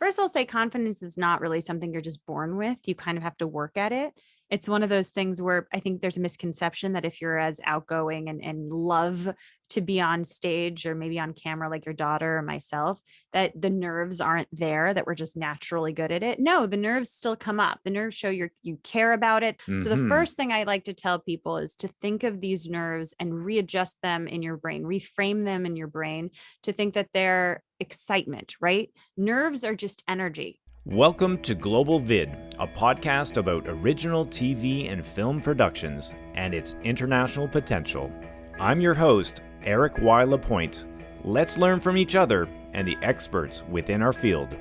First, I'll say confidence is not really something you're just born with. You kind of have to work at it. It's one of those things where I think there's a misconception that if you're as outgoing and love to be on stage or maybe on camera, like your daughter or myself, that the nerves aren't there, that we're just naturally good at it. No, the nerves still come up. The nerves show you care about it. So the first thing I like to tell people is to think of these nerves and readjust them in your brain, reframe them in your brain to think that they're excitement, right? Nerves are just energy. Welcome to Global VID, a podcast about original TV and film productions and its international potential. I'm your host, Eric Y. Lapointe. Let's learn from each other and the experts within our field.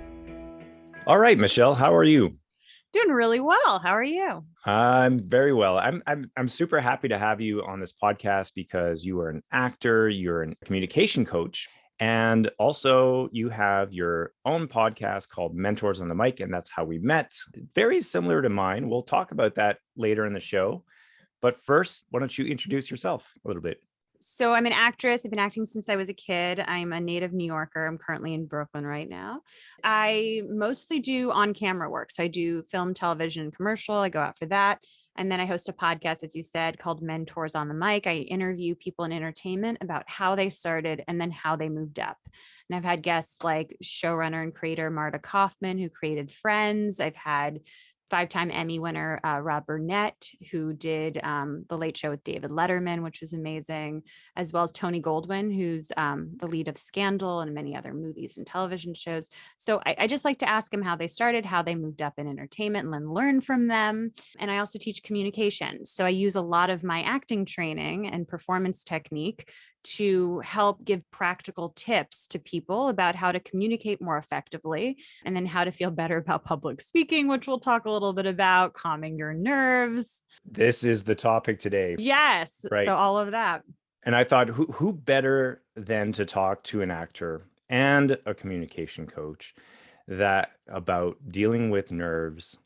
All right, Michelle, how are you? Doing really well. How are you? I'm very well. I'm super happy to have you on this podcast because you are an actor, you're a communication coach, and also you have your own podcast called Mentors on the Mic, and that's how we met. Very similar to mine. We'll talk about that later in the show. But first, why don't you introduce yourself a little bit? So I'm an actress. I've been acting since I was a kid. I'm a native New Yorker. I'm currently in Brooklyn right now. I mostly do on-camera work. So I do film, television, and commercial. I go out for that. And then I host a podcast, as you said, called Mentors on the Mic. I interview people in entertainment about how they started and then how they moved up. And I've had guests like showrunner and creator Marta Kaufman, who created Friends. I've had five-time Emmy winner Rob Burnett, who did The Late Show with David Letterman, which was amazing, as well as Tony Goldwyn, who's the lead of Scandal and many other movies and television shows. So I just like to ask them how they started, how they moved up in entertainment, and then learn from them. And I also teach communication. So I use a lot of my acting training and performance technique to help give practical tips to people about how to communicate more effectively and then how to feel better about public speaking, which we'll talk a little bit about, calming your nerves. This is the topic today. Yes. Right. So all of that. And I thought, who better than to talk to an actor and a communication coach that about dealing with nerves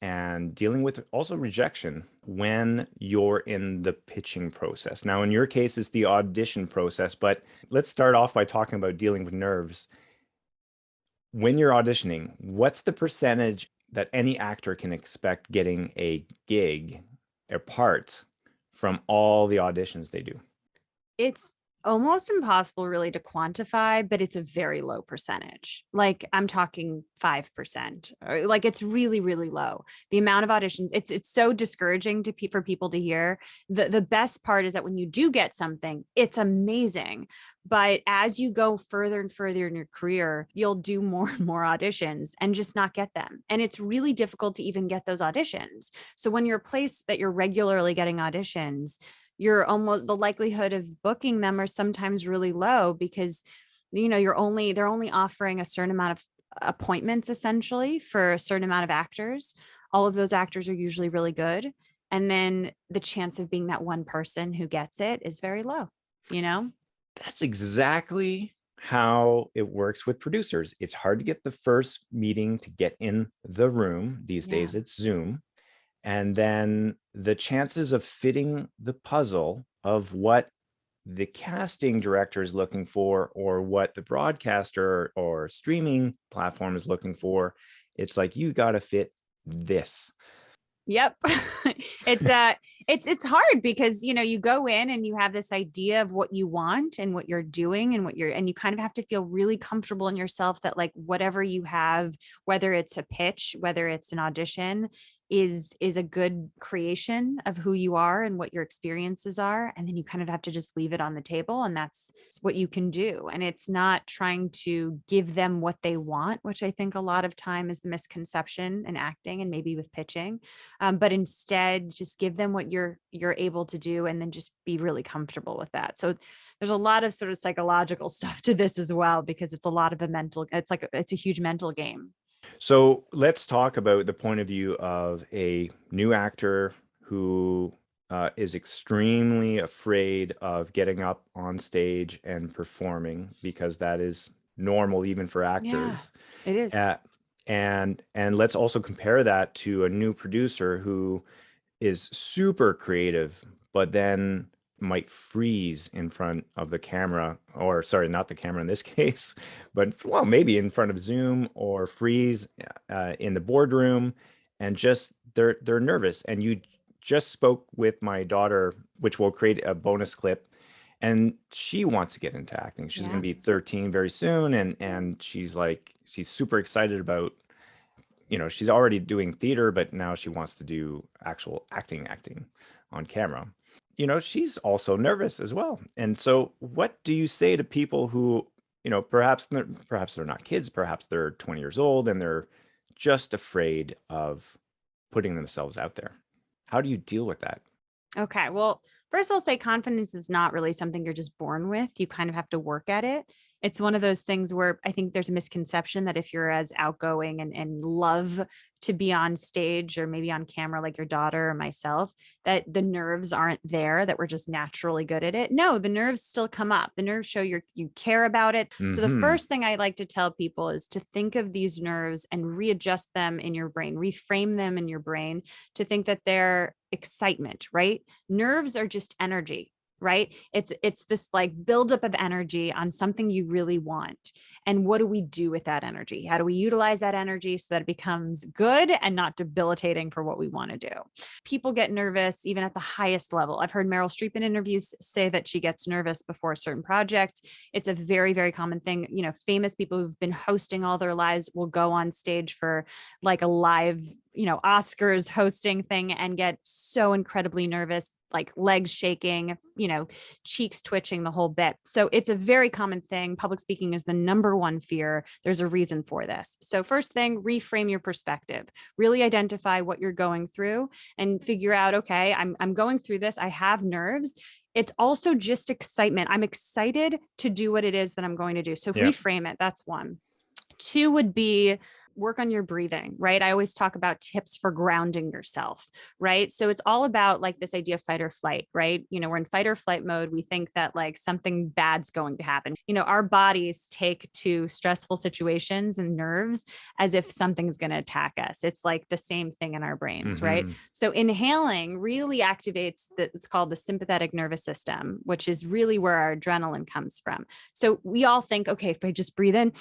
and dealing with also rejection when you're in the pitching process. Now, in your case, it's the audition process, but let's start off by talking about dealing with nerves. When you're auditioning, what's the percentage that any actor can expect getting a gig, a part from all the auditions they do? It's almost impossible really to quantify, but it's a very low percentage. Like I'm talking 5%. Like it's really, really low. The amount of auditions, it's so discouraging for people to hear. The best part is that when you do get something, it's amazing. But as you go further and further in your career, you'll do more and more auditions and just not get them. And it's really difficult to even get those auditions. So when you're a place that you're regularly getting auditions, the likelihood of booking them are sometimes really low because, they're only offering a certain amount of appointments essentially for a certain amount of actors. All of those actors are usually really good. And then the chance of being that one person who gets it is very low, That's exactly how it works with producers. It's hard to get the first meeting to get in the room. These days it's Zoom. And then the chances of fitting the puzzle of what the casting director is looking for or what the broadcaster or streaming platform is looking for, it's like, you got to fit this. Yep. It's hard because, you go in and you have this idea of what you want and what you're doing and you kind of have to feel really comfortable in yourself that like whatever you have, whether it's a pitch, whether it's an audition, is a good creation of who you are and what your experiences are. And then you kind of have to just leave it on the table and that's what you can do. And it's not trying to give them what they want, which I think a lot of time is the misconception in acting and maybe with pitching. But instead just give them what you're able to do and then just be really comfortable with that. So there's a lot of sort of psychological stuff to this as well, because it's a lot of it's a huge mental game. So let's talk about the point of view of a new actor who is extremely afraid of getting up on stage and performing because that is normal even for actors. Yeah, it is. And let's also compare that to a new producer who is super creative, but then might freeze in front of the camera, or sorry, not the camera in this case, but well, maybe in front of Zoom, or freeze in the boardroom, and just they're nervous. And you just spoke with my daughter, which will create a bonus clip, and she wants to get into acting. She's going Yeah. to be 13 very soon, and she's super excited about, she's already doing theater, but now she wants to do actual acting on camera. She's also nervous as well. And so what do you say to people who, perhaps they're not kids, perhaps they're 20 years old and they're just afraid of putting themselves out there? How do you deal with that? Okay. Well, first I'll say confidence is not really something you're just born with. You kind of have to work at it. It's one of those things where I think there's a misconception that if you're as outgoing and love to be on stage or maybe on camera, like your daughter or myself, that the nerves aren't there, that we're just naturally good at it. No, the nerves still come up. The nerves show you care about it. So the Mm-hmm. first thing I like to tell people is to think of these nerves and readjust them in your brain, reframe them in your brain to think that they're excitement, right? Nerves are just energy, right? It's this like buildup of energy on something you really want. And what do we do with that energy? How do we utilize that energy so that it becomes good and not debilitating for what we want to do? People get nervous even at the highest level. I've heard Meryl Streep in interviews say that she gets nervous before a certain project. It's a very, very common thing. Famous people who've been hosting all their lives will go on stage for like a live, Oscars hosting thing and get so incredibly nervous, like legs shaking, cheeks twitching, the whole bit. So it's a very common thing. Public speaking is the number one fear. There's a reason for this. So first thing, reframe your perspective, really identify what you're going through and figure out, okay, I'm going through this. I have nerves. It's also just excitement. I'm excited to do what it is that I'm going to do. So Yeah. reframe it. That's one. Two would be work on your breathing, right? I always talk about tips for grounding yourself, right? So it's all about like this idea of fight or flight, right? We're in fight or flight mode. We think that like something bad's going to happen. Our bodies take to stressful situations and nerves as if something's going to attack us. It's like the same thing in our brains, right? Mm-hmm. So inhaling really activates it's called the sympathetic nervous system, which is really where our adrenaline comes from. So we all think, okay, if I just breathe in,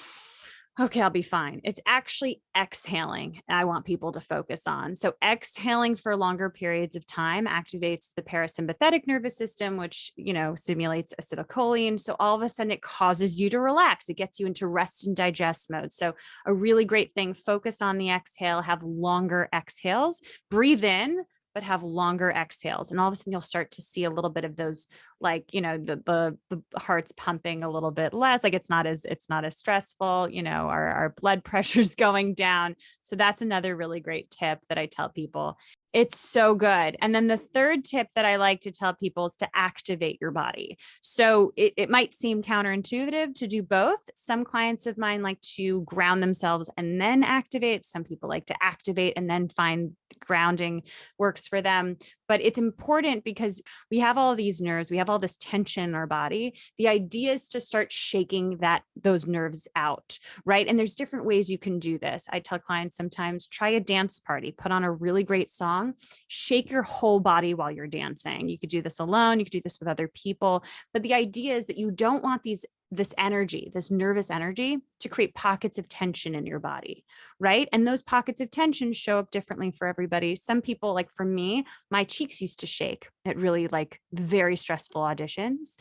okay, I'll be fine. It's actually exhaling I want people to focus on. So exhaling for longer periods of time activates the parasympathetic nervous system, which, stimulates acetylcholine. So all of a sudden it causes you to relax. It gets you into rest and digest mode. So a really great thing, focus on the exhale, have longer exhales, breathe in, but have longer exhales. And all of a sudden you'll start to see a little bit of those, like, the heart's pumping a little bit less, like it's not as stressful, our blood pressure's going down. So that's another really great tip that I tell people. It's so good. And then the third tip that I like to tell people is to activate your body. So it might seem counterintuitive to do both. Some clients of mine like to ground themselves and then activate. Some people like to activate and then find grounding works for them. But it's important because we have all these nerves, we have all this tension in our body. The idea is to start shaking those nerves out, right? And there's different ways you can do this. I tell clients sometimes, try a dance party, put on a really great song, shake your whole body while you're dancing. You could do this alone, you could do this with other people. But the idea is that you don't want this energy, this nervous energy, to create pockets of tension in your body, right? And those pockets of tension show up differently for everybody. Some people, like for me, my cheeks used to shake at really like very stressful auditions.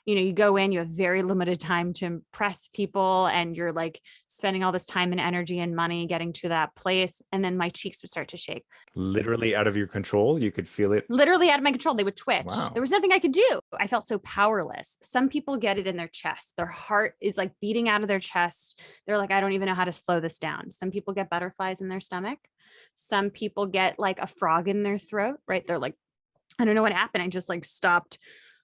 You go in, you have very limited time to impress people, and you're like spending all this time and energy and money getting to that place. And then my cheeks would start to shake. Literally out of your control. You could feel it. Literally out of my control. They would twitch. Wow. There was nothing I could do. I felt so powerless. Some people get it in their chest. Their heart is like beating out of their chest. They're like, I don't even know how to slow this down. Some people get butterflies in their stomach. Some people get like a frog in their throat, right? They're like, I don't know what happened. I just like stopped.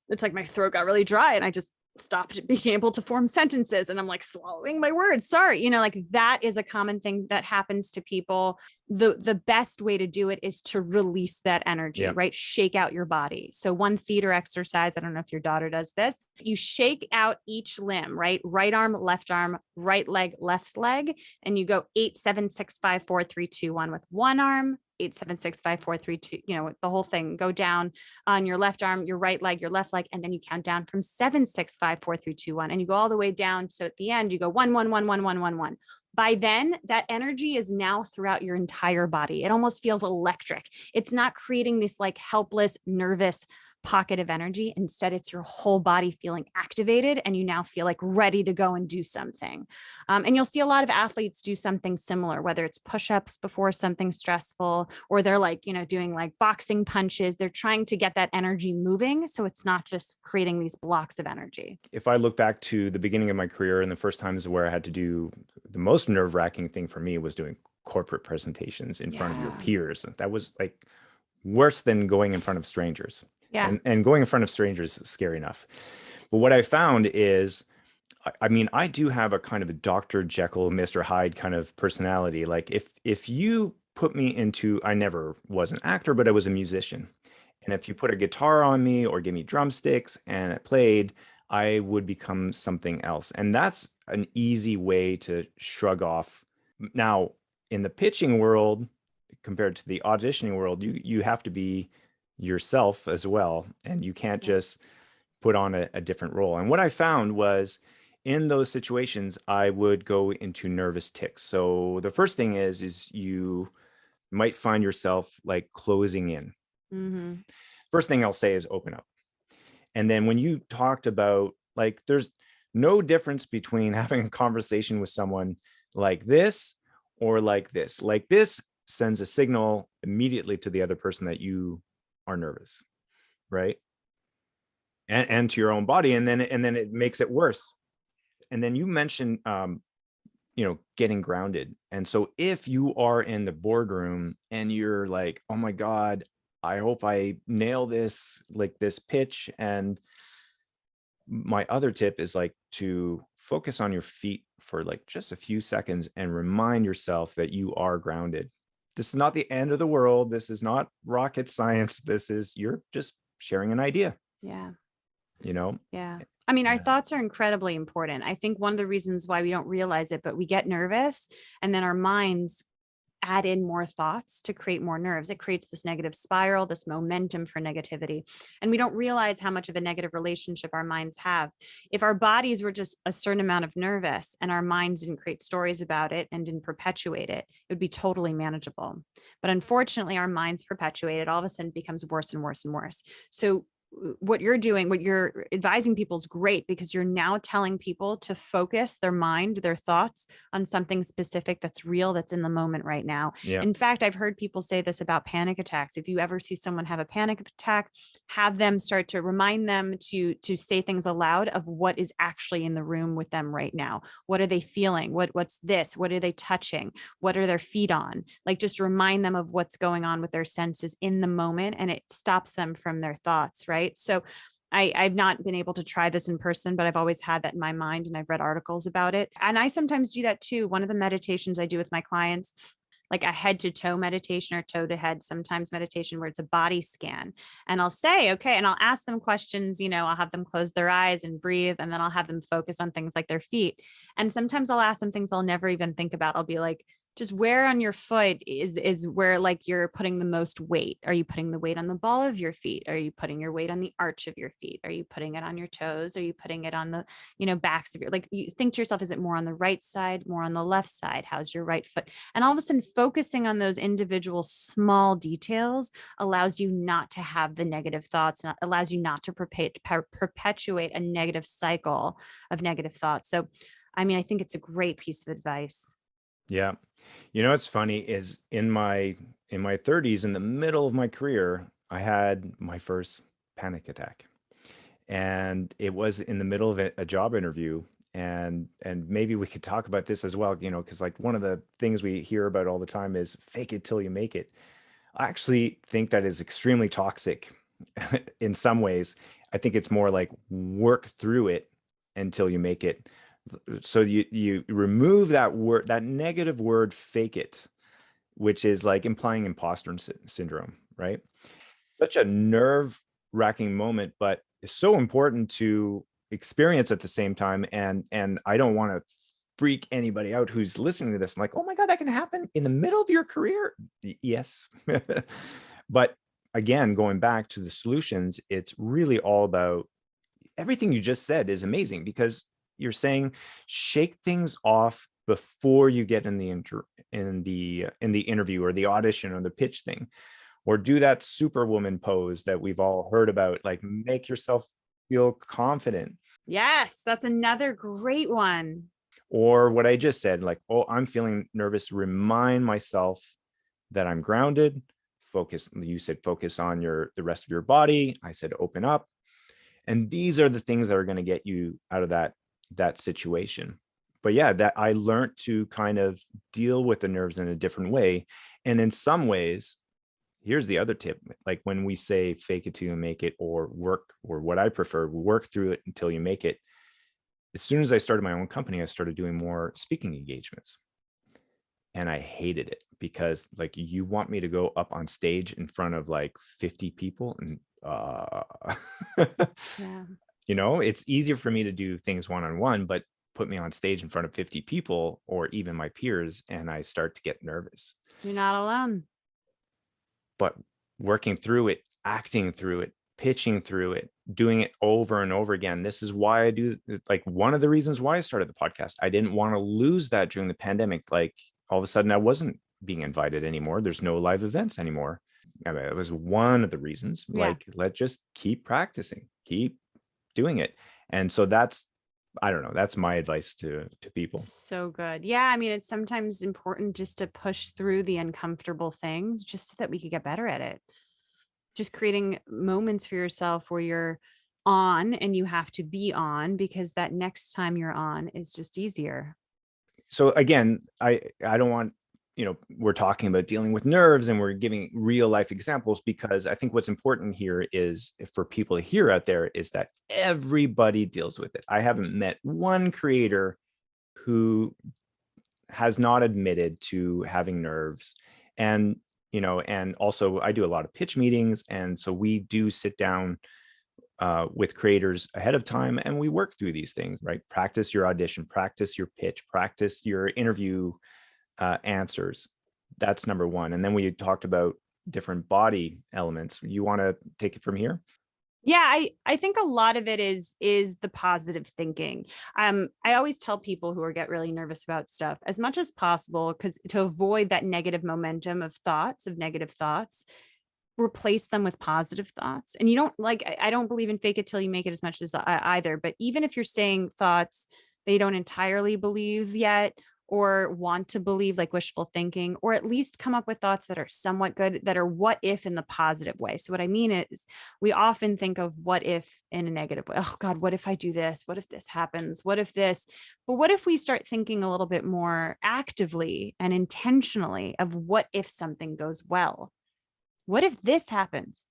It's like my throat got really dry and I just stopped being able to form sentences, and I'm like swallowing my words. Sorry. Like that is a common thing that happens to people. The best way to do it is to release that energy, right? Shake out your body. So one theater exercise, I don't know if your daughter does this, you shake out each limb, right? Right arm, right leg, left leg, and you go 8, 7, 6, 5, 4, 3, 2, 1 with one arm, 8, 7, 6, 5, 4, 3, 2, the whole thing, go down on your left arm, your right leg, your left leg, and then you count down from 7, 6, 5, 4, 3, 2, 1, and you go all the way down. So at the end, you go 1, 1, 1, 1, 1, 1, 1. By then, that energy is now throughout your entire body. It almost feels electric. It's not creating this like helpless, nervous pocket of energy. Instead, it's your whole body feeling activated, and you now feel like ready to go and do something. And you'll see a lot of athletes do something similar, whether it's push-ups before something stressful, or they're like, doing like boxing punches. They're trying to get that energy moving, so it's not just creating these blocks of energy. If I look back to the beginning of my career and the first times where I had to do the most nerve-wracking thing for me was doing corporate presentations in front of your peers. That was like worse than going in front of strangers. Yeah. And going in front of strangers is scary enough. But what I found is, I mean, I do have a kind of a Dr. Jekyll, Mr. Hyde kind of personality. Like if you put me into, I never was an actor, but I was a musician. And if you put a guitar on me or give me drumsticks and it played, I would become something else. And that's an easy way to shrug off. Now, in the pitching world, compared to the auditioning world, you have to be yourself as well. And you can't just put on a different role. And what I found was in those situations, I would go into nervous tics. So the first thing is you might find yourself like closing in. Mm-hmm. First thing I'll say is open up. And then when you talked about like, there's no difference between having a conversation with someone like this or like this. Like this sends a signal immediately to the other person that you are nervous, right? And to your own body, and then it makes it worse. And then you mentioned getting grounded. And so if you are in the boardroom and you're like, oh my God, I hope I nail this, like this pitch. And my other tip is like to focus on your feet for like just a few seconds and remind yourself that you are grounded. This is not the end of the world. This is not rocket science. You're just sharing an idea. Yeah. Yeah. I mean, our thoughts are incredibly important. I think one of the reasons why we don't realize it, but we get nervous and then our minds add in more thoughts to create more nerves. It creates this negative spiral, this momentum for negativity. And we don't realize how much of a negative relationship our minds have. If our bodies were just a certain amount of nervous and our minds didn't create stories about it and didn't perpetuate it, it would be totally manageable. But unfortunately, our minds perpetuate it. All of a sudden it becomes worse and worse and worse. So what you're doing, what you're advising people is great, because you're now telling people to focus their mind, their thoughts on something specific that's real, that's in the moment right now. Yeah. In fact, I've heard people say this about panic attacks. If you ever see someone have a panic attack, have them start to remind them to say things aloud of what is actually in the room with them right now. What are they feeling? What's this? What are they touching? What are their feet on? Like, just remind them of what's going on with their senses in the moment, and it stops them from their thoughts, right? So I've not been able to try this in person, but I've always had that in my mind, and I've read articles about it. And I sometimes do that too. One of the meditations I do with my clients, like a head to toe meditation or toe to head, sometimes meditation where it's a body scan. And I'll say, okay, and I'll ask them questions, I'll have them close their eyes and breathe. And then I'll have them focus on things like their feet. And sometimes I'll ask them things they'll never even think about. I'll be like, just where on your foot is where like you're putting the most weight? Are you putting the weight on the ball of your feet? Are you putting your weight on the arch of your feet? Are you putting it on your toes? Are you putting it on the, backs of your, like, you think to yourself, is it more on the right side, more on the left side? How's your right foot? And all of a sudden focusing on those individual small details allows you not to have the negative thoughts, and allows you not to perpetuate a negative cycle of negative thoughts. So, I mean, I think it's a great piece of advice. Yeah. What's funny is in my 30s, in the middle of my career, I had my first panic attack. And it was in the middle of a job interview. And maybe we could talk about this as well, because like one of the things we hear about all the time is fake it till you make it. I actually think that is extremely toxic in some ways. I think it's more like work through it until you make it. So you remove that word, that negative word, fake it, which is like implying imposter syndrome, right? Such a nerve-wracking moment, but it's so important to experience at the same time. And I don't want to freak anybody out who's listening to this. I'm like, oh my God, that can happen in the middle of your career. Yes. But again, going back to the solutions, it's really all about everything you just said is amazing, because you're saying shake things off before you get in the interview or the audition or the pitch thing, or do that superwoman pose that we've all heard about, like make yourself feel confident. Yes, that's another great one. Or what I just said, like, oh, I'm feeling nervous, remind myself that I'm grounded. Focus, you said focus on the rest of your body. I said open up. And these are the things that are going to get you out of that situation. But yeah, that I learned to kind of deal with the nerves in a different way. And in some ways, here's the other tip. Like when we say fake it till you make it, or work, or what I prefer, work through it until you make it. As soon as I started my own company, I started doing more speaking engagements. And I hated it, because like, you want me to go up on stage in front of like 50 people, and Yeah. you know, it's easier for me to do things one-on-one, but put me on stage in front of 50 people or even my peers, and I start to get nervous. You're not alone. But working through it, acting through it, pitching through it, doing it over and over again. This is why I do, like, one of the reasons why I started the podcast. I didn't want to lose that during the pandemic. Like, all of a sudden I wasn't being invited anymore. There's no live events anymore. I mean, it was one of the reasons. Yeah. Like, let's just keep practicing, keep doing it. And so that's, I don't know, that's my advice to people. So good. Yeah. I mean, it's sometimes important just to push through the uncomfortable things just so that we could get better at it. Just creating moments for yourself where you're on and you have to be on, because that next time you're on is just easier. So again, I don't want, you know, we're talking about dealing with nerves and we're giving real life examples, because I think what's important here is, for people to hear out there, is that everybody deals with it. I haven't met one creator who has not admitted to having nerves. And, you know, and also I do a lot of pitch meetings. And so we do sit down with creators ahead of time, and we work through these things, right? Practice your audition, practice your pitch, practice your interview answers. That's number one. And then we talked about different body elements. You want to take it from here? Yeah, I think a lot of it is the positive thinking. I always tell people who get really nervous about stuff, as much as possible, because to avoid that negative momentum of negative thoughts, replace them with positive thoughts. And you don't, like, I don't believe in fake it till you make it as much as either, but even if you're saying thoughts they don't entirely believe yet, or want to believe, like wishful thinking, or at least come up with thoughts that are somewhat good, that are what if in the positive way. So what I mean is, we often think of what if in a negative way. Oh God, what if I do this? What if this happens? What if this? But what if we start thinking a little bit more actively and intentionally of what if something goes well? What if this happens?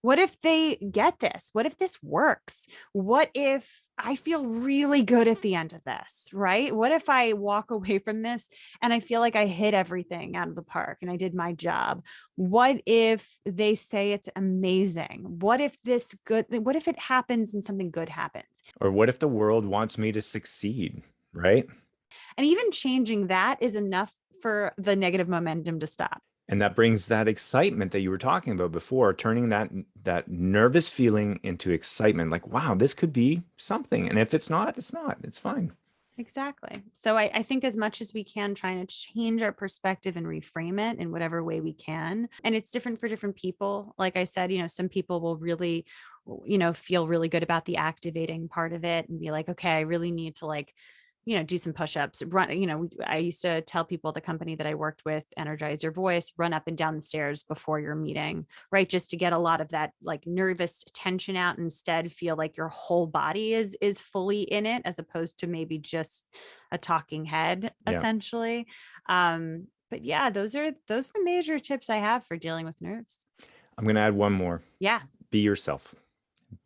What if they get this? What if this works? What if I feel really good at the end of this, right? What if I walk away from this and I feel like I hit everything out of the park and I did my job? What if they say it's amazing? What if it happens and something good happens? Or what if the world wants me to succeed, right? And even changing that is enough for the negative momentum to stop. And that brings that excitement that you were talking about before, turning that nervous feeling into excitement. Like, wow, this could be something. And if it's not, it's not. It's fine. Exactly. So I think as much as we can, trying to change our perspective and reframe it in whatever way we can. And it's different for different people. Like I said, some people will really, feel really good about the activating part of it and be like, okay, I really need to do some push-ups, run. I used to tell people at the company that I worked with, energize your voice, run up and down the stairs before your meeting, right? Just to get a lot of that like nervous tension out, and instead feel like your whole body is fully in it, as opposed to maybe just a talking head, essentially. But yeah, those are the major tips I have for dealing with nerves. I'm going to add one more. Yeah. Be yourself.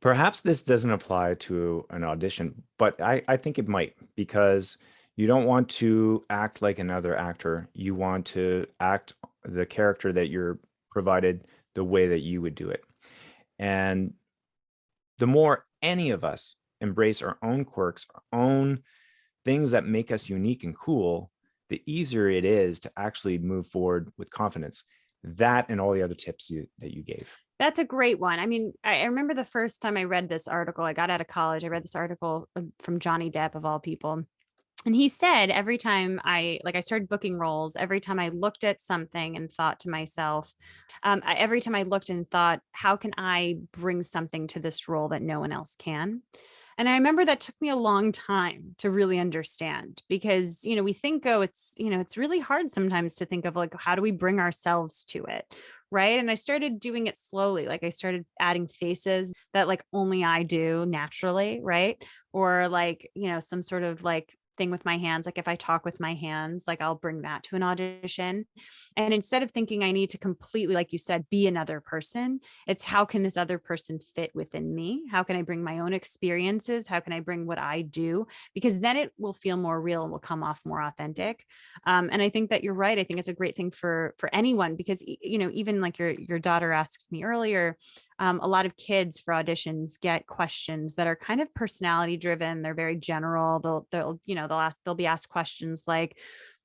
Perhaps this doesn't apply to an audition, but I think it might, because you don't want to act like another actor. You want to act the character that you're provided the way that you would do it. And the more any of us embrace our own quirks, our own things that make us unique and cool, the easier it is to actually move forward with confidence. That and all the other tips that you gave. That's a great one. I mean, I remember the first time I read this article, I got out of college. I read this article from Johnny Depp, of all people. And he said every time I started booking roles, every time I looked at something and thought to myself, every time I looked and thought, how can I bring something to this role that no one else can? And I remember that took me a long time to really understand, because, we think, oh, it's really hard sometimes to think of like, how do we bring ourselves to it? Right. And I started doing it slowly. Like I started adding faces that like only I do naturally. Right. Or like, some sort of like thing with my hands. Like if I talk with my hands, like I'll bring that to an audition. And instead of thinking I need to completely, like you said, be another person, it's how can this other person fit within me? How can I bring my own experiences? How can I bring what I do? Because then it will feel more real and will come off more authentic. And I think that you're right. I think it's a great thing for anyone, because, even like your daughter asked me earlier, a lot of kids for auditions get questions that are kind of personality driven. They're very general. They'll be asked questions like,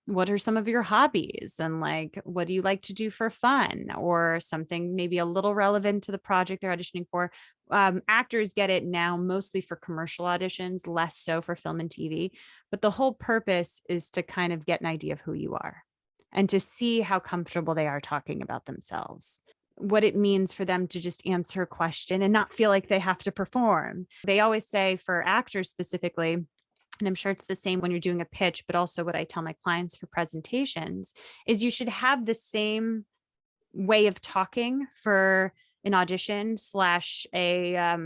what are some of your hobbies? And like, what do you like to do for fun? Or something maybe a little relevant to the project they're auditioning for. Actors get it now mostly for commercial auditions, less so for film and TV. But the whole purpose is to kind of get an idea of who you are and to see how comfortable they are talking about themselves, what it means for them to just answer a question and not feel like they have to perform. They always say, for actors specifically, and I'm sure it's the same when you're doing a pitch, but also what I tell my clients for presentations is you should have the same way of talking for an audition slash a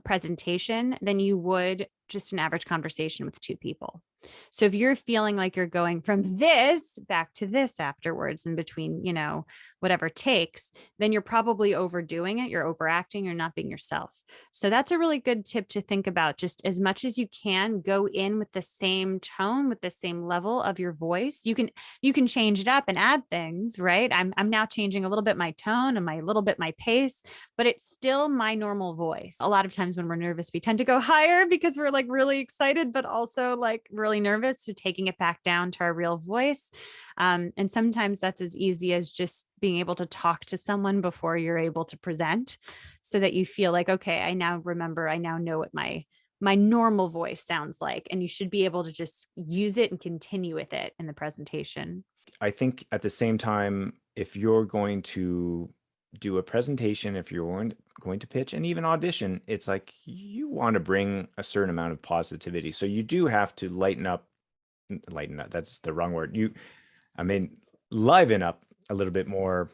presentation than you would just an average conversation with two people. So if you're feeling like you're going from this back to this afterwards in between, whatever takes, then you're probably overdoing it. You're overacting. You're not being yourself. So that's a really good tip to think about. Just as much as you can, go in with the same tone, with the same level of your voice. You can change it up and add things, right? I'm now changing a little bit my tone and my pace, but it's still my normal voice. A lot of times when we're nervous, we tend to go higher because we're like really excited, but also like really nervous. So taking it back down to our real voice. And sometimes that's as easy as just being able to talk to someone before you're able to present, so that you feel like, okay, I now know what my normal voice sounds like. And you should be able to just use it and continue with it in the presentation. I think at the same time, if you're going to do a presentation, if you're going to pitch and even audition, it's like you want to bring a certain amount of positivity. So you do have to lighten up. That's the wrong word. Liven up a little bit more.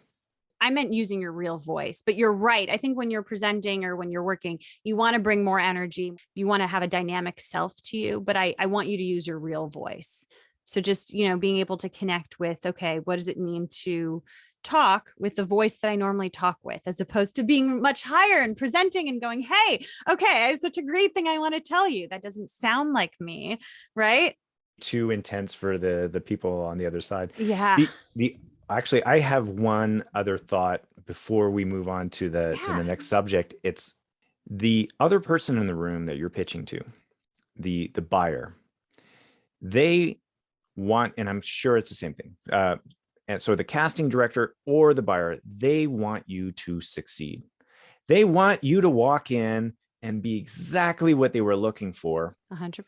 I meant using your real voice, but you're right. I think when you're presenting or when you're working, you want to bring more energy. You want to have a dynamic self to you, but I want you to use your real voice. So just, being able to connect with, okay, what does it mean to talk with the voice that I normally talk with, as opposed to being much higher and presenting and going, hey, okay, I have such a great thing I want to tell you. That doesn't sound like me, right? Too intense for the people on the other side. Yeah. Actually, I have one other thought before we move on to the next subject. It's the other person in the room that you're pitching to, the buyer. They want, and I'm sure it's the same thing. And so the casting director or the buyer, they want you to succeed. They want you to walk in and be exactly what they were looking for. 100%.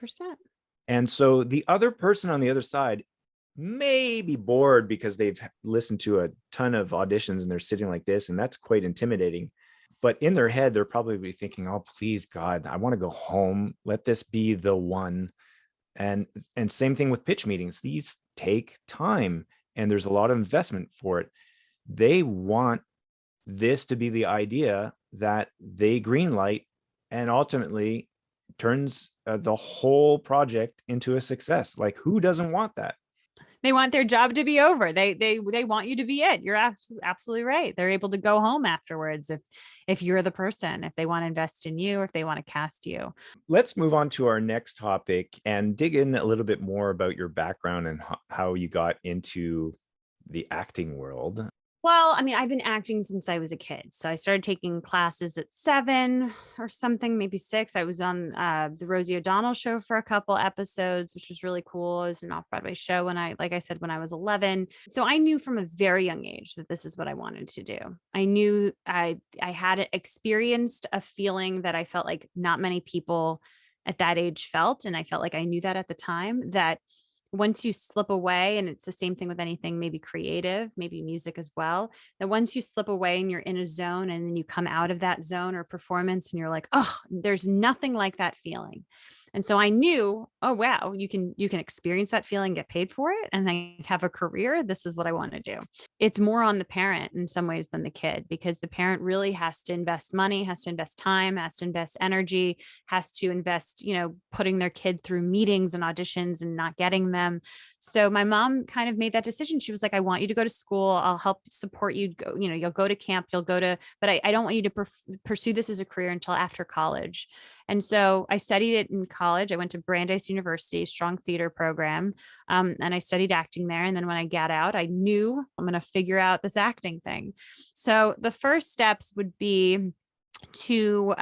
And so the other person on the other side may be bored because they've listened to a ton of auditions and they're sitting like this, and that's quite intimidating. But in their head, they're probably thinking, oh, please, God, I want to go home. Let this be the one. And same thing with pitch meetings. These take time and there's a lot of investment for it. They want this to be the idea that they greenlight and ultimately turns the whole project into a success. Like, who doesn't want that? They want their job to be over. They want you to be it. You're absolutely right. They're able to go home afterwards if you're the person, if they want to invest in you, or if they want to cast you. Let's move on to our next topic and dig in a little bit more about your background and how you got into the acting world. Well, I mean, I've been acting since I was a kid. So I started taking classes at 7 or something, maybe 6. I was on the Rosie O'Donnell show for a couple episodes, which was really cool. It was an off-Broadway show like I said, when I was 11. So I knew from a very young age that this is what I wanted to do. I knew I had experienced a feeling that I felt like not many people at that age felt. And I felt like I knew that at the time, that once you slip away, and it's the same thing with anything, maybe creative, maybe music as well, that once you slip away and you're in a zone and then you come out of that zone or performance and you're like, oh, there's nothing like that feeling. And so I knew, oh wow, you can experience that feeling, get paid for it, and I have a career. This is what I want to do. It's more on the parent in some ways than the kid, because the parent really has to invest money, has to invest time, has to invest energy, has to invest, putting their kid through meetings and auditions and not getting them. So my mom kind of made that decision. She was like, I want you to go to school. I'll help support you. Go, you'll go to camp, but I don't want you to pursue this as a career until after college. And so I studied it in college. I went to Brandeis University, strong theater program. And I studied acting there. And then when I got out, I knew I'm going to figure out this acting thing. So the first steps would be to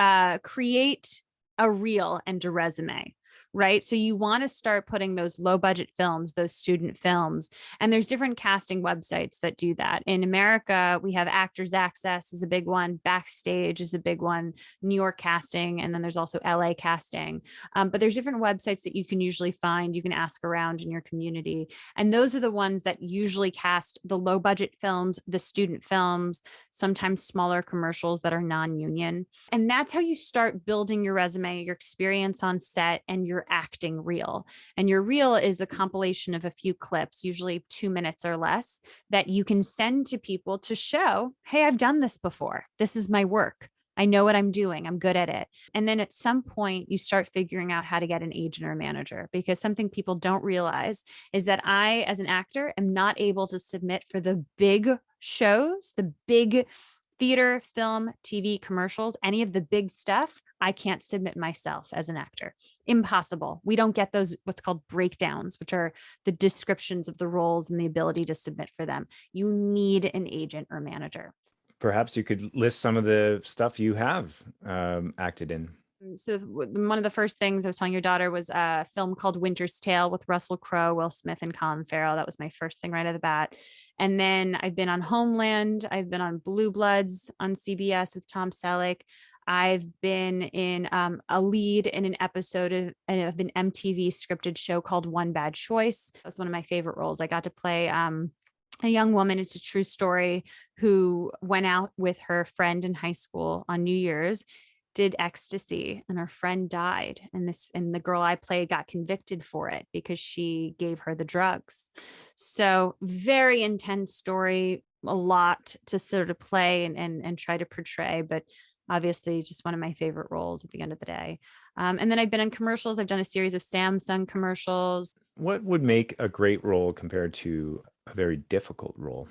create a reel and a resume. Right. So you want to start putting those low budget films, those student films, and there's different casting websites that do that. In America, we have Actors Access is a big one. Backstage is a big one. New York Casting. And then there's also LA Casting. But there's different websites that you can usually find. You can ask around in your community. And those are the ones that usually cast the low budget films, the student films, sometimes smaller commercials that are non-union. And that's how you start building your resume, your experience on set, and your acting reel. And your reel is a compilation of a few clips, usually 2 minutes or less, that you can send to people to show, hey, I've done this before. This is my work. I know what I'm doing. I'm good at it. And then at some point, you start figuring out how to get an agent or manager, because something people don't realize is that I, as an actor, am not able to submit for the big shows, the big theater, film, TV, commercials, any of the big stuff. I can't submit myself as an actor. Impossible. We don't get those, what's called breakdowns, which are the descriptions of the roles and the ability to submit for them. You need an agent or manager. Perhaps you could list some of the stuff you have acted in. So one of the first things I was telling your daughter was a film called Winter's Tale with Russell Crowe, Will Smith, and Colin Farrell. That was my first thing right out of the bat. And then I've been on Homeland. I've been on Blue Bloods on CBS with Tom Selleck. I've been in a lead in an episode of an MTV scripted show called One Bad Choice. That was one of my favorite roles. I got to play a young woman, it's a true story, who went out with her friend in high school on New Year's, did ecstasy, and her friend died. And the girl I played got convicted for it because she gave her the drugs. So very intense story, a lot to sort of play and try to portray, but obviously just one of my favorite roles at the end of the day. And then I've been in commercials. I've done a series of Samsung commercials. What would make a great role compared to a very difficult role?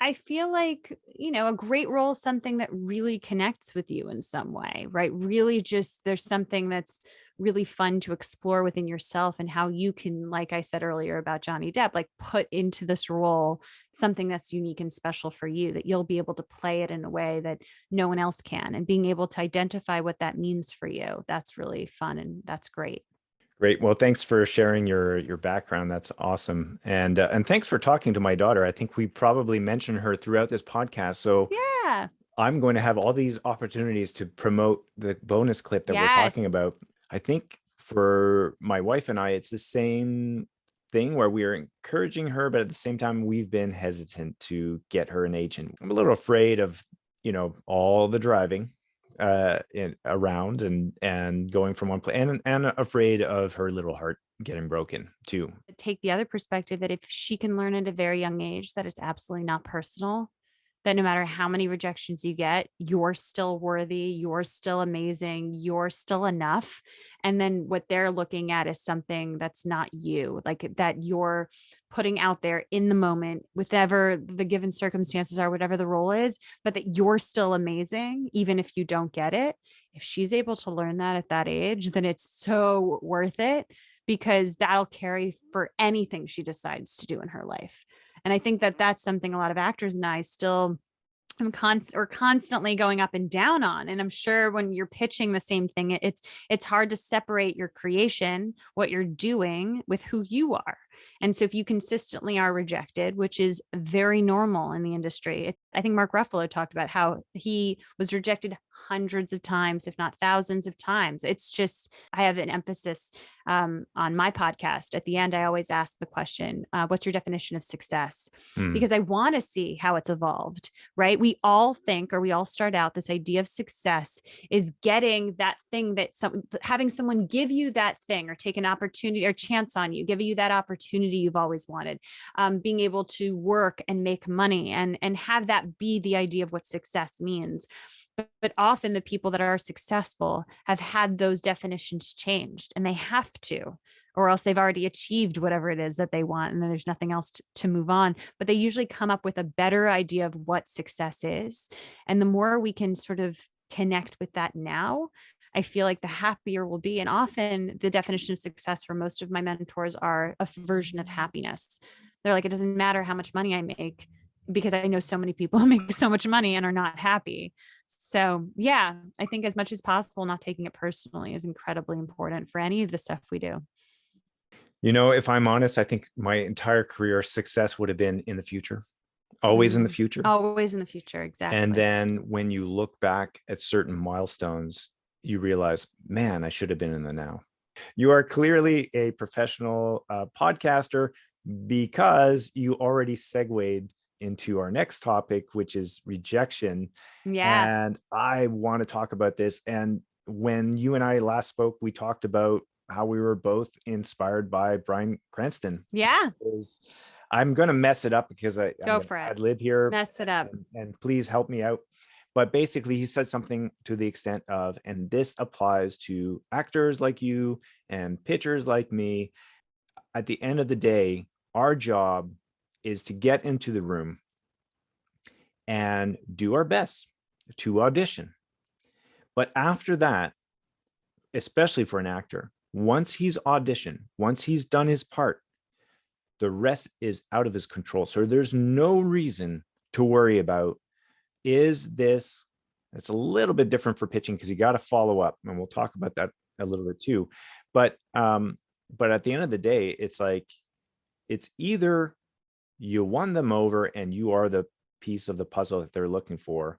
I feel like, a great role is something that really connects with you in some way, right? Really just there's something that's really fun to explore within yourself, and how you can, like I said earlier about Johnny Depp, like put into this role something that's unique and special for you, that you'll be able to play it in a way that no one else can, and being able to identify what that means for you. That's really fun, and that's great. Great. Well, thanks for sharing your background. That's awesome. And thanks for talking to my daughter. I think we probably mentioned her throughout this podcast. So Yeah. I'm going to have all these opportunities to promote the bonus clip that we're talking Yes. about. I think for my wife and I, it's the same thing where we are encouraging her, but at the same time, we've been hesitant to get her an agent. I'm a little afraid of, all the driving around and going from one place, and afraid of her little heart getting broken too. Take the other perspective that if she can learn at a very young age that it's absolutely not personal, that no matter how many rejections you get, you're still worthy, you're still amazing, you're still enough. And then what they're looking at is something that's not you, like that you're putting out there in the moment, whatever the given circumstances are, whatever the role is, but that you're still amazing, even if you don't get it. If she's able to learn that at that age, then it's so worth it, because that'll carry for anything she decides to do in her life. And I think that that's something a lot of actors and I still I'm constantly going up and down on. And I'm sure when you're pitching the same thing, it's hard to separate your creation, what you're doing, with who you are. And so if you consistently are rejected, which is very normal in the industry, I think Mark Ruffalo talked about how he was rejected hundreds of times, if not thousands of times. It's just, I have an emphasis on my podcast. At the end, I always ask the question, what's your definition of success? Because I want to see how it's evolved, right? We all think, or we all start out, this idea of success is getting that thing that having someone give you that thing or take an opportunity or chance on you, give you that opportunity you've always wanted, being able to work and make money and have that be the idea of what success means. But often the people that are successful have had those definitions changed, and they have to, or else they've already achieved whatever it is that they want. And then there's nothing else to move on. But they usually come up with a better idea of what success is. And the more we can sort of connect with that now, I feel like the happier we'll be. And often the definition of success for most of my mentors are a version of happiness. They're like, it doesn't matter how much money I make, because I know so many people who make so much money and are not happy. So yeah, I think as much as possible, not taking it personally is incredibly important for any of the stuff we do. You know, if I'm honest, I think my entire career success would have been in the future, always in the future. Always in the future. Exactly. And then when you look back at certain milestones, you realize, man, I should have been in the now. You are clearly a professional podcaster, because you already segued into our next topic, which is rejection. Yeah. And I want to talk about this. And when you and I last spoke, we talked about how we were both inspired by Bryan Cranston. Yeah. I'm going to mess it up because I live here. Mess it up. And please help me out. But basically, he said something to the extent of, and this applies to actors like you and pitchers like me. At the end of the day, our job is to get into the room and do our best to audition. But after that, especially for an actor, once he's auditioned, once he's done his part, the rest is out of his control. So there's no reason to worry about, is this, it's a little bit different for pitching because you got to follow up. And we'll talk about that a little bit too. But at the end of the day, it's like, it's either you won them over and you are the piece of the puzzle that they're looking for,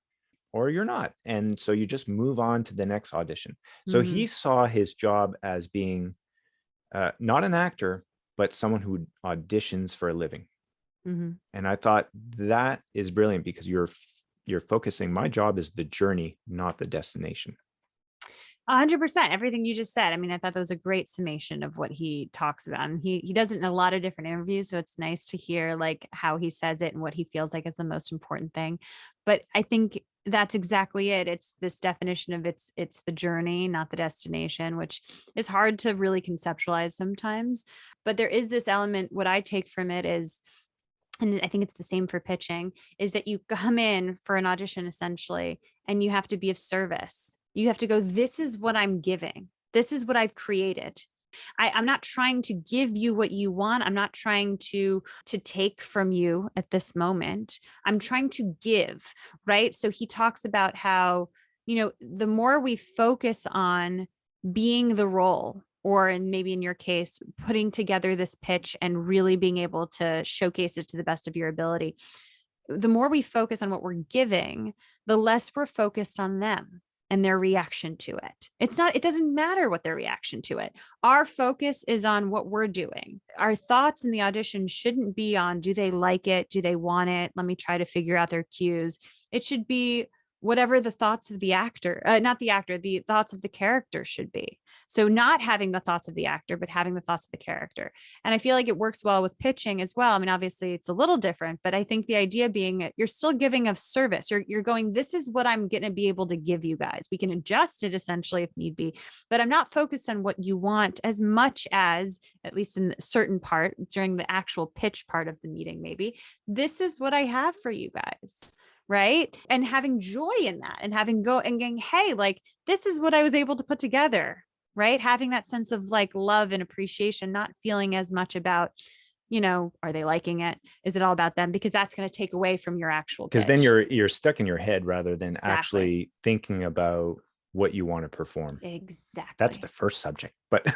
or you're not. And so you just move on to the next audition. So he saw his job as being not an actor, but someone who auditions for a living. And I thought that is brilliant, because you're focusing, my job is the journey, not the destination. 100%. Everything you just said. I mean, I thought that was a great summation of what he talks about. And he does it in a lot of different interviews. So it's nice to hear like how he says it and what he feels like is the most important thing. But I think that's exactly it. It's this definition of it's the journey, not the destination, which is hard to really conceptualize sometimes. But there is this element, what I take from it is, and I think it's the same for pitching, is that you come in for an audition essentially, and you have to be of service. You have to go, this is what I'm giving. This is what I've created. I'm not trying to give you what you want. I'm not trying to take from you at this moment. I'm trying to give, right? So he talks about how, the more we focus on being the role, or maybe in your case, putting together this pitch and really being able to showcase it to the best of your ability, the more we focus on what we're giving, the less we're focused on them and their reaction to it. It doesn't matter what their reaction to it. Our focus is on what we're doing. Our thoughts in the audition shouldn't be on, do they like it? Do they want it? Let me try to figure out their cues. It should be whatever the thoughts of the actor, not the actor, the thoughts of the character should be. So not having the thoughts of the actor, but having the thoughts of the character. And I feel like it works well with pitching as well. I mean, obviously it's a little different, but I think the idea being you're still giving of service. You're going, this is what I'm going to be able to give you guys. We can adjust it essentially if need be, but I'm not focused on what you want as much as, at least in a certain part during the actual pitch part of the meeting, maybe, this is what I have for you guys. Right. And having joy in that and going, hey, like, this is what I was able to put together. Right. Having that sense of like love and appreciation, not feeling as much about Are they liking it? Is it all about them? Because that's going to take away from your actual Because then pitch. you're stuck in your head rather than Exactly. actually thinking about what you want to perform. Exactly. That's the first subject. But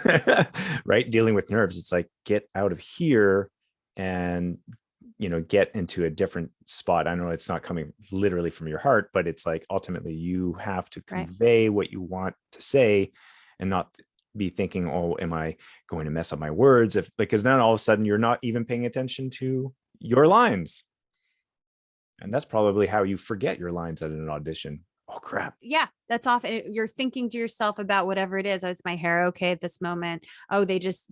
right, dealing with nerves, it's like get out of here and get into a different spot. I know it's not coming literally from your heart, but it's like ultimately you have to convey what you want to say and not be thinking, oh, am I going to mess up my words? Because then all of a sudden you're not even paying attention to your lines. And that's probably how you forget your lines at an audition. Oh, crap. Yeah, that's often you're thinking to yourself about whatever it is. Oh, is my hair okay at this moment? Oh, they just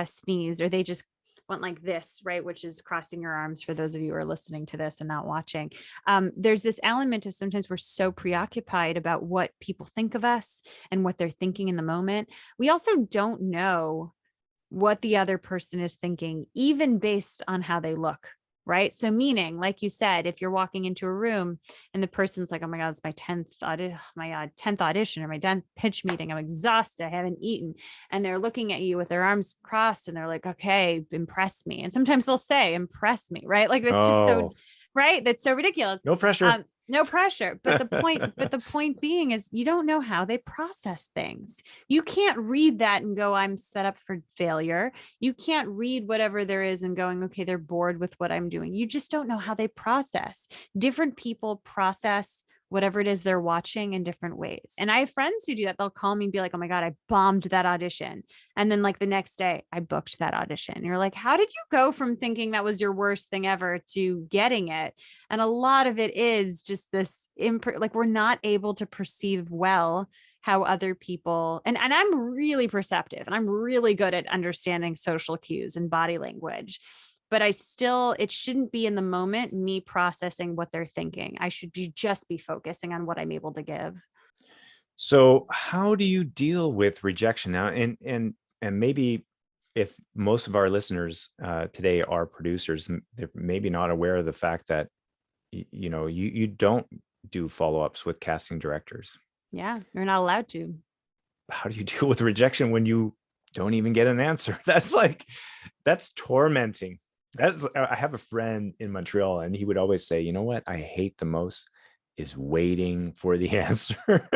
sneezed, or they just went like this, right? Which is crossing your arms for those of you who are listening to this and not watching. There's this element of sometimes we're so preoccupied about what people think of us and what they're thinking in the moment. We also don't know what the other person is thinking, even based on how they look. Right. So meaning, like you said, if you're walking into a room and the person's like, oh my God, it's my 10th audition or my 10th pitch meeting. I'm exhausted. I haven't eaten. And they're looking at you with their arms crossed and they're like, okay, impress me. And sometimes they'll say, impress me. Right. Like that's just so, right. That's so ridiculous. No pressure. No pressure. But the point being is you don't know how they process things. You can't read that and go, I'm set up for failure. You can't read whatever there is and going, okay, they're bored with what I'm doing. You just don't know how they process. Different people process whatever it is they're watching in different ways. And I have friends who do that. They'll call me and be like, oh my God, I bombed that audition. And then like the next day I booked that audition. And you're like, how did you go from thinking that was your worst thing ever to getting it? And a lot of it is just this, like we're not able to perceive well how other people, and I'm really perceptive and I'm really good at understanding social cues and body language. But it shouldn't be in the moment me processing what they're thinking. I should just be focusing on what I'm able to give. So how do you deal with rejection now? And maybe if most of our listeners today are producers, they're maybe not aware of the fact that you don't do follow-ups with casting directors. Yeah, you're not allowed to. How do you deal with rejection when you don't even get an answer? That's tormenting. I have a friend in Montreal and he would always say, you know what I hate the most is waiting for the answer.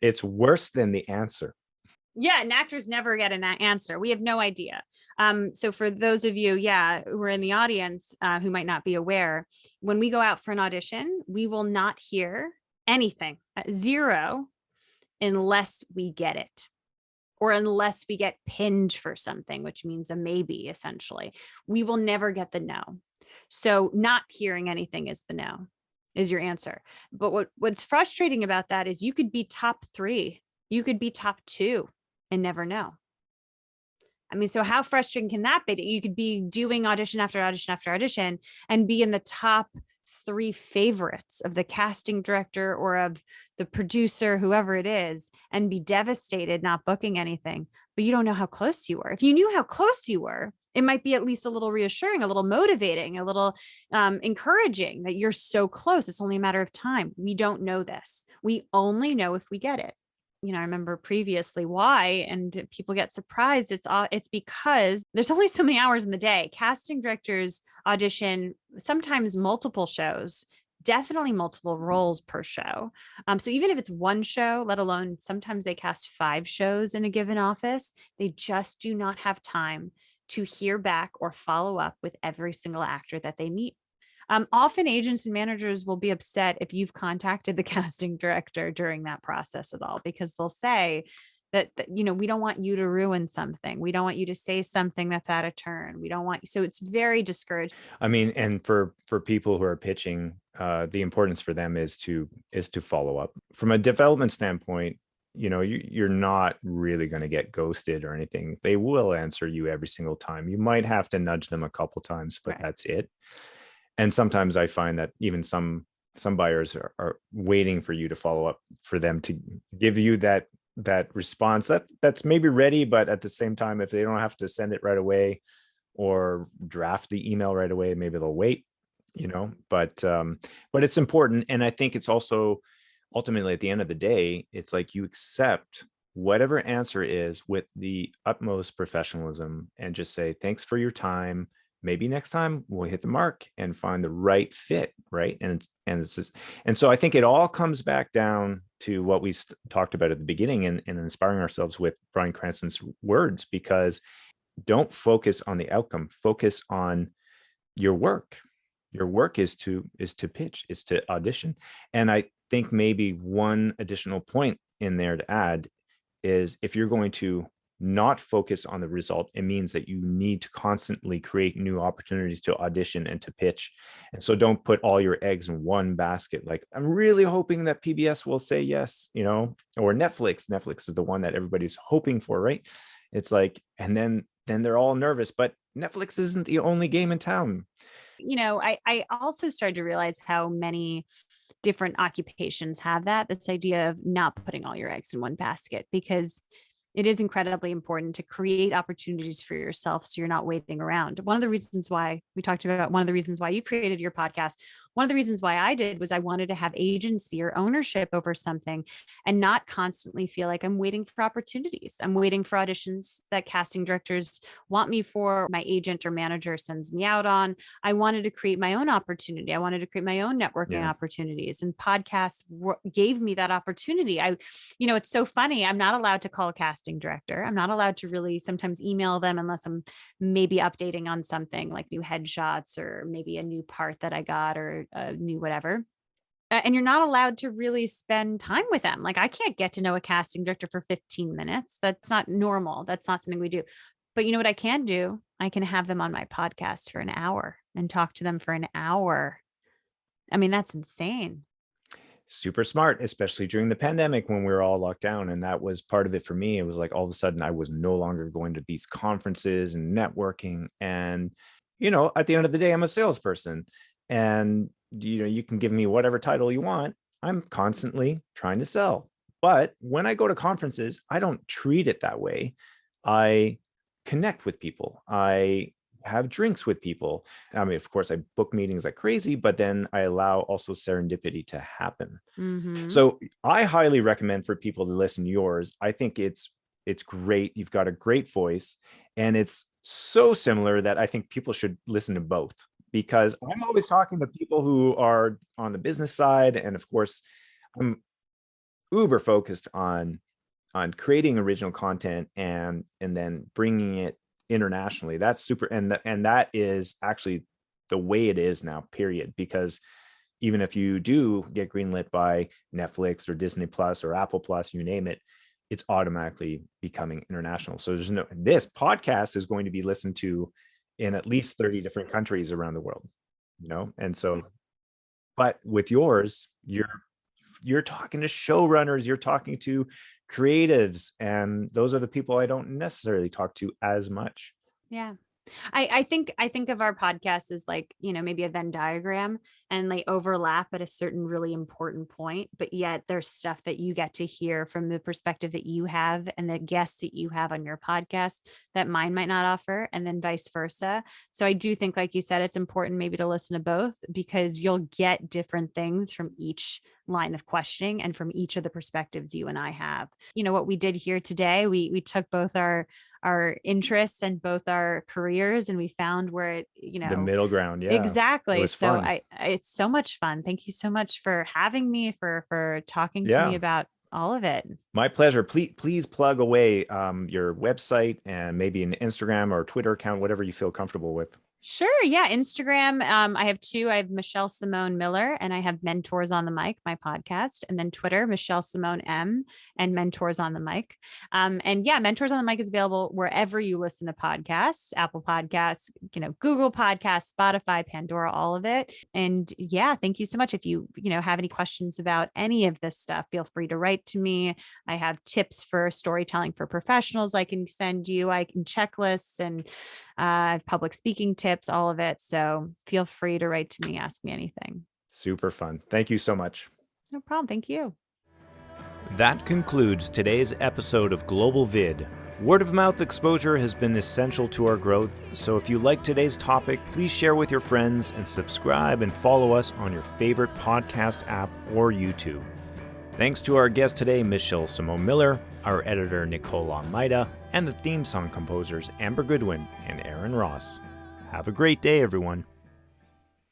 It's worse than the answer. Yeah, and actors never get an answer. We have no idea. So for those of you, who are in the audience who might not be aware, when we go out for an audition, we will not hear anything, zero, unless we get it. Or unless we get pinned for something, which means a maybe, essentially. We will never get the no. So not hearing anything is the no, is your answer. But what's frustrating about that is you could be top 3, you could be top 2 and never know. I mean, so how frustrating can that be? You could be doing audition after audition after audition and be in the top 3 favorites of the casting director or of the producer, whoever it is, and be devastated not booking anything, but you don't know how close you were. If you knew how close you were, it might be at least a little reassuring, a little motivating, a little encouraging that you're so close. It's only a matter of time. We don't know this. We only know if we get it. I remember previously why, and people get surprised. It's because there's only so many hours in the day. Casting directors audition sometimes multiple shows, definitely multiple roles per show. So even if it's one show, let alone sometimes they cast 5 shows in a given office, they just do not have time to hear back or follow up with every single actor that they meet. Often agents and managers will be upset if you've contacted the casting director during that process at all, because they'll say that, we don't want you to ruin something. We don't want you to say something that's out of turn. We don't want, so it's very discouraging. I mean, and for people who are pitching, the importance for them is to follow up. From a development standpoint, you're not really going to get ghosted or anything. They will answer you every single time. You might have to nudge them a couple times, but That's it. And sometimes I find that even some buyers are waiting for you to follow up, for them to give you that response that's maybe ready, but at the same time, if they don't have to send it right away or draft the email right away, maybe they'll wait, but it's important. And I think it's also ultimately at the end of the day, it's like you accept whatever answer is with the utmost professionalism and just say, thanks for your time. maybe next time we'll hit the mark and find the right fit, right? And it's just, and so I think it all comes back down to what we talked about at the beginning, and inspiring ourselves with Bryan Cranston's words, because don't focus on the outcome, focus on your work. Your work is to pitch, is to audition. And I think maybe one additional point in there to add is, if you're going to not focus on the result, it means that you need to constantly create new opportunities to audition and to pitch. And so don't put all your eggs in one basket. Like, I'm really hoping that PBS will say yes, or Netflix is the one that everybody's hoping for, right? It's like, and then they're all nervous, but Netflix isn't the only game in town. I also started to realize how many different occupations have this idea of not putting all your eggs in one basket, because it is incredibly important to create opportunities for yourself so you're not waiting around. One of the reasons why we talked about, one of the reasons why you created your podcast, one of the reasons why I did, was I wanted to have agency or ownership over something and not constantly feel like I'm waiting for opportunities. I'm waiting for auditions that casting directors want me for, my agent or manager sends me out on. I wanted to create my own opportunity. I wanted to create my own networking opportunities, and podcasts gave me that opportunity. It's so funny. I'm not allowed to call a casting director. I'm not allowed to really sometimes email them unless I'm maybe updating on something like new headshots or maybe a new part that I got or a new whatever. And you're not allowed to really spend time with them. Like, I can't get to know a casting director for 15 minutes. That's not normal. That's not something we do. But you know what I can do? I can have them on my podcast for an hour and talk to them for an hour. I mean, that's insane. Super smart, especially during the pandemic when we were all locked down. And that was part of it for me. It was like, all of a sudden I was no longer going to these conferences and networking. And, at the end of the day, I'm a salesperson, and, you can give me whatever title you want. I'm constantly trying to sell. But when I go to conferences, I don't treat it that way. I connect with people. I have drinks with people. I mean, of course, I book meetings like crazy, but then I allow also serendipity to happen. Mm-hmm. So I highly recommend for people to listen to yours. I think it's great. You've got a great voice, and it's so similar that I think people should listen to both, because I'm always talking to people who are on the business side. And of course, I'm uber focused on creating original content and then bringing it internationally. That's super. And that is actually the way it is now, period. Because even if you do get greenlit by Netflix or Disney Plus or Apple Plus, you name it, it's automatically becoming international. So this podcast is going to be listened to in at least 30 different countries around the world, And so, but with yours, you're talking to showrunners, you're talking to creatives, and those are the people I don't necessarily talk to as much. Yeah. I think of our podcast as like, maybe a Venn diagram, and they overlap at a certain really important point, but yet there's stuff that you get to hear from the perspective that you have and the guests that you have on your podcast that mine might not offer, and then vice versa. So I do think, like you said, it's important maybe to listen to both, because you'll get different things from each line of questioning and from each of the perspectives you and I have. What we did here today, we took both our interests and both our careers, and we found where the middle ground. Yeah, exactly. It was So fun. it's so much fun. Thank you so much for having me, for talking to me about all of it. My pleasure. Please plug away your website and maybe an Instagram or Twitter account, whatever you feel comfortable with. Sure. Yeah. Instagram. I have two. I have Michelle Simone Miller, and I have Mentors on the Mic, my podcast. And then Twitter, Michelle Simone M, and Mentors on the Mic. And yeah, Mentors on the Mic is available wherever you listen to podcasts, Apple Podcasts, Google Podcasts, Spotify, Pandora, all of it. And yeah, thank you so much. If you, have any questions about any of this stuff, feel free to write to me. I have tips for storytelling for professionals I can send you. I can checklists, and I have public speaking tips, all of it. So feel free to write to me, ask me anything. Super fun. Thank you so much. No problem. Thank you. That concludes today's episode of Global VID. Word of mouth exposure has been essential to our growth, so if you like today's topic, please share with your friends and subscribe and follow us on your favorite podcast app or YouTube. Thanks to our guest today, Michelle Simone Miller, our editor, Nicole Almeida, and the theme song composers, Amber Goodwin and Aaron Ross. Have a great day, everyone.